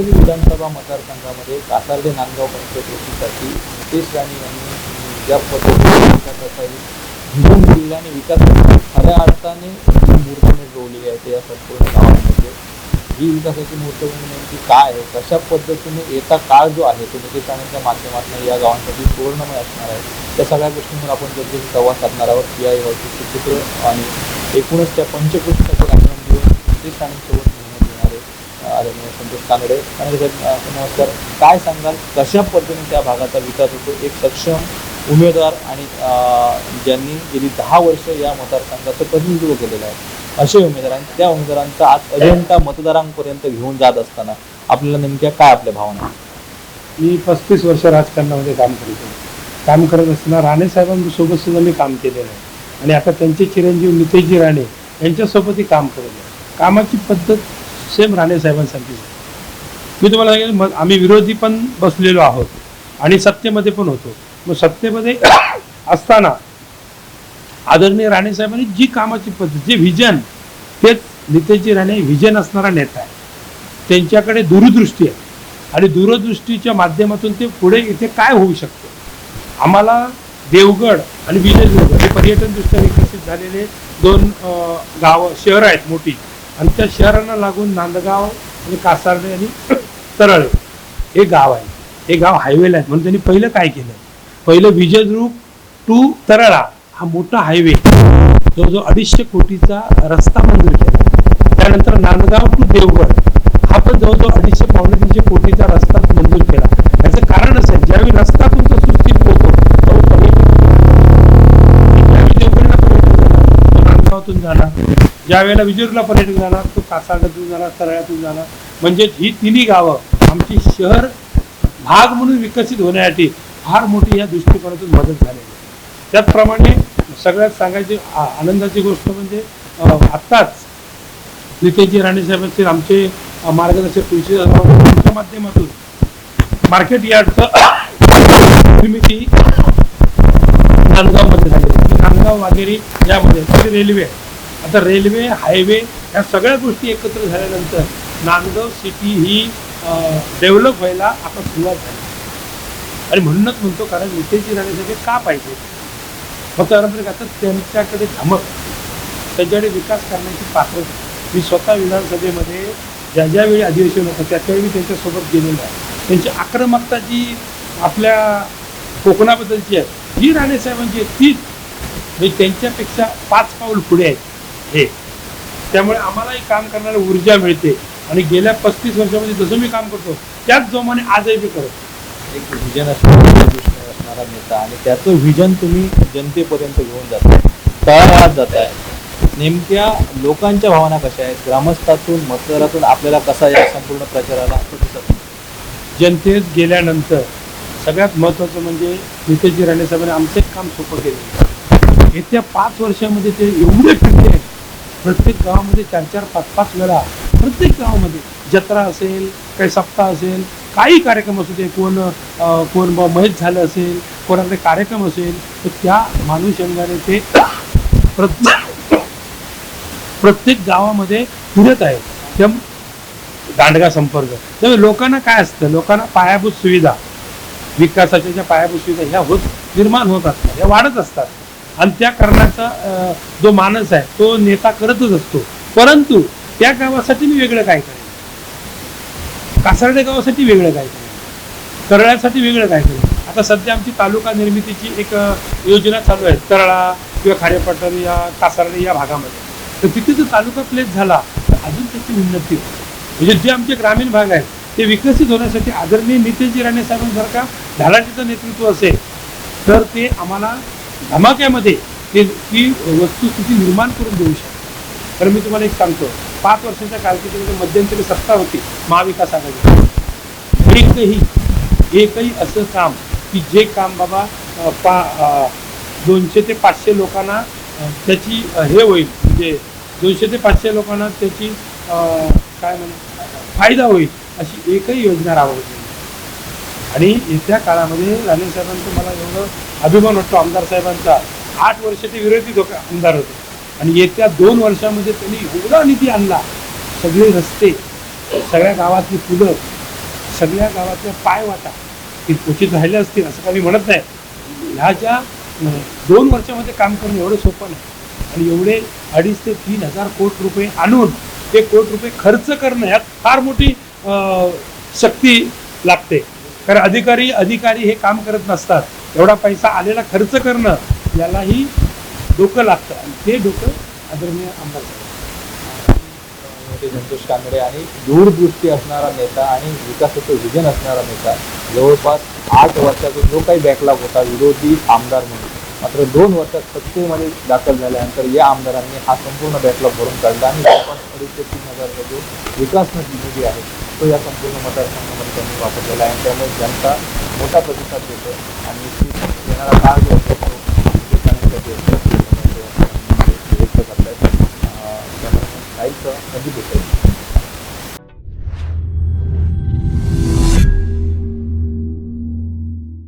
खोपोली विधानसभा मतदारसंघामध्ये कासार्डे नांदगाव पंचक्रोशीसाठी नितेश राणे यांनी ज्या पद्धतीने विकासाचा भिजून दिला आणि विकासाची खऱ्या अर्थाने जी मूर्तमेढ रोवली आहे ते या संपूर्ण गावामध्ये ही विकासाची मूर्तमेढ नेमकी काय आहे, कशा पद्धतीने येता काळ जो आहे तो नितेश राणेंच्या माध्यमातून या गावांसाठी सुवर्णमय असणार आहे, त्या सगळ्या गोष्टींवर आपण जर संवाद साधणार आहोत. या चित्र आणि एकूणच त्या पंचक्रोशीसाठी राजीनामा देऊन नितेश राणेंसोबत निवडणूक येणारे आदरणीय संतोष कानडे. नमस्कार, काय सांगाल कशा पद्धतीने त्या भागाचा विकास होतो? एक सक्षम उमेदवार आणि ज्यांनी गेली 10 वर्ष या मतदारसंघाचं प्रतिनिधित्व केलेलं आहे असे उमेदवार आणि त्या उमेदवारांचा आज अजेंडा मतदारांपर्यंत घेऊन जात असताना आपल्याला नेमक्या काय आपल्या भावना? मी 35 वर्ष राजकारणामध्ये काम करत असताना राणे साहेबांसोबत सुद्धा मी काम केलेलं आहे आणि आता त्यांचे चिरंजीव नितेशजी राणे यांच्यासोबतही काम केलेलं आहे. कामाची पद्धत सेम राणे साहेबांसारखीच आहे. मी तुम्हाला सांगेन, मग आम्ही विरोधी पण बसलेलो आहोत आणि सत्तेमध्ये पण होतो. मग सत्तेमध्ये असताना आदरणीय राणे साहेबांनी जी कामाची पद्धत, जे व्हिजन, तेच नितेशजी राणे व्हिजन असणारा नेता आहे. त्यांच्याकडे दूरदृष्टी आहे आणि दूरदृष्टीच्या माध्यमातून ते पुढे इथे काय होऊ शकतं. आम्हाला देवगड आणि विजयदुर्ग हे पर्यटनदृष्ट्या विकसित झालेले 2 गावं शहरं आहेत मोठी आणि त्या शहरांना लागून नांदगाव आणि कासार्डे आणि तरळे हे गाव आहे. हे गाव हायवेला आहेत म्हणून त्यांनी पहिलं काय केलं, पहिलं विजयदुर्ग टू तरळा हा मोठा हायवे जो 250 कोटीचा रस्ता मंजूर केला. त्यानंतर नांदगाव टू देवगड हा पण जवळजवळ 250-300 कोटीचा रस्ता मंजूर केला. याचं कारण असं आहे, ज्यावेळी रस्ता तुमचा सुस्थित होतो ज्यावेळी देवगडला पर्यटक जाणार तो नांदगावातून जाणार, ज्या वेळेला विजयदुर्गला पर्यटक जाणार तो कासार्ड्यातून जाणार, तरळ्यातून जाणार. म्हणजे ही तिन्ही गावं आमची शहर भाग म्हणून विकसित होण्यासाठी फार मोठी या दृष्टिकोनातून मदत झालेली आहे. त्याचप्रमाणे सगळ्यात सांगायची आनंदाची गोष्ट म्हणजे आत्ताच नितेशजी राणे साहेब असतील, आमचे मार्गदर्शक तुमच्या माध्यमातून मार्केट यार्डचं निर्मिती नांदगावमध्ये झालेली आहे. नांदगाव वगैरे यामध्ये रेल्वे आहे. आता रेल्वे, हायवे या सगळ्या गोष्टी एकत्र झाल्यानंतर नांदगाव सिटी ही डेव्हलप व्हायला आता सुरुवात झाली आणि म्हणूनच म्हणतो, कारण नितेशजी राणे साहेब का पाहिजे फक्त आता त्यांच्याकडे धमक, त्यांच्याकडे विकास करण्याची पात्रता. मी स्वतः विधानसभेमध्ये ज्या वेळी अधिवेशन होतं त्यावेळी मी त्यांच्यासोबत गेलेलो आहे. त्यांची आक्रमकता जी आपल्या कोकणाबद्दलची आहे जी राणे साहेबांची आहे तीच म्हणजे त्यांच्यापेक्षा 5 पाऊल पुढे आहेत हे. त्यामुळे आम्हालाही काम करण्याला ऊर्जा मिळते आणि गेल्या 35 वर्षामध्ये जसं मी काम करतो त्याच जोमाने आजही मी करतो. एक व्हिजन असणारा नेता आणि त्याचं व्हिजन तुम्ही जनतेपर्यंत घेऊन जाताय, तळागाळात जाताय. नेमक्या लोकांच्या भावना कशा आहेत, ग्रामस्थातून मतदारातून आपल्याला कसा या संपूर्ण प्रचाराला प्रतिसाद? जनतेत गेल्यानंतर सगळ्यात महत्त्वाचं म्हणजे नितेशजी राणे साहेबांनी आमचं एक काम सोपं केलं. येत्या 5 वर्षामध्ये ते एवढे फिरले आहेत, प्रत्येक गावामध्ये 4-4, 5-5 वेळा प्रत्येक गावामध्ये जत्रा असेल, काही सप्ताह असेल, काही कार्यक्रम असू दे, कोण महेश झालं असेल, कोणाकडे कार्यक्रम असेल तर त्या मानुषंगाने ते प्रत्येक गावामध्ये फिरत आहेत. त्या दांडगा संपर्क. त्यामुळे लोकांना काय असतं, लोकांना पायाभूत सुविधा, विकासाच्या ज्या पायाभूत सुविधा ह्या निर्माण होत असतात, ह्या वाढत असतात आणि त्या करण्याचा जो मानस आहे तो नेता करतच असतो. परंतु त्या गावासाठी मी वेगळं काय करेन, कासार्डे गावासाठी वेगळं काय करेन, तरळ्यासाठी वेगळं काय करेन. आता सध्या आमची तालुका निर्मितीची एक योजना चालू आहे तरळा किंवा खारेपाटण या कासार्डे या भागामध्ये. तर तिथे जर तालुका प्लेस झाला तर अजून त्याची उन्नती होईल. म्हणजे जे आमचे ग्रामीण भाग आहेत ते विकसित होण्यासाठी आदरणीय नितेशजी राणे साहेबांसारखा धालाटीचं नेतृत्व असेल तर ते आम्हाला धमाक्यामध्ये ती वस्तुस्थिती निर्माण करून देऊ शकते. तर मी तुम्हाला एक सांगतो, 5 वर्षाच्या कारकिर्दीमध्ये मध्यंतरी सत्ता होती महाविकास आघाडी. एकही असं काम की जे काम बाबा 200 ते 500 लोकांना त्याची हे होईल, म्हणजे 200 ते 500 लोकांना त्याची काय फायदा होईल अशी एकही योजना राबवली नाही. आणि येत्या काळामध्ये राणे साहेबांचं मला एवढं अभिमान वाटतो, आमदार साहेबांचा 8 वर्ष ते विरोधी आमदार होते आणि येत्या 2 वर्षामध्ये त्यांनी एवढा निधी आणला. सगळे रस्ते, सगळ्या गावातली फुलं, सगळ्या गावातल्या पायवाटा की क्वचित राहिल्या असतील असं काही म्हणत नाही. ह्या ज्या 2 वर्षामध्ये काम करणं एवढं सोपं नाही आणि एवढे 2,500 ते 3,000 कोटी रुपये आणून ते कोटी रुपये खर्च करणं यात फार मोठी शक्ती लागते. कारण अधिकारी हे काम करत नसतात. एवढा पैसा आलेला खर्च करणं यालाही डोकं लागतं आणि ते डोकं आदरणीय आमदार संतोष कानडे आणि दूरदृष्टी असणारा नेता आणि विकासाचं विजन असणारा नेता. जवळपास 8 वर्षाचा जो काही बॅकलॉग होता विरोधी आमदार म्हणून, मात्र 2 वर्षात सत्तेमध्ये दाखल झाल्यानंतर या आमदारांनी हा संपूर्ण बॅकलॉग भरून काढला आणि जवळपास 2,500 ते 3,000 जो विकास निधी आहे तो या संपूर्ण मतदारसंघामध्ये त्यांनी वापरलेला आहे. त्यामुळे जनता मोठा प्रतिसाद देतो आणि येणारा काळ जो असतो तो व्यक्त करतायत. त्यामुळे काहीच कधी भेटेल.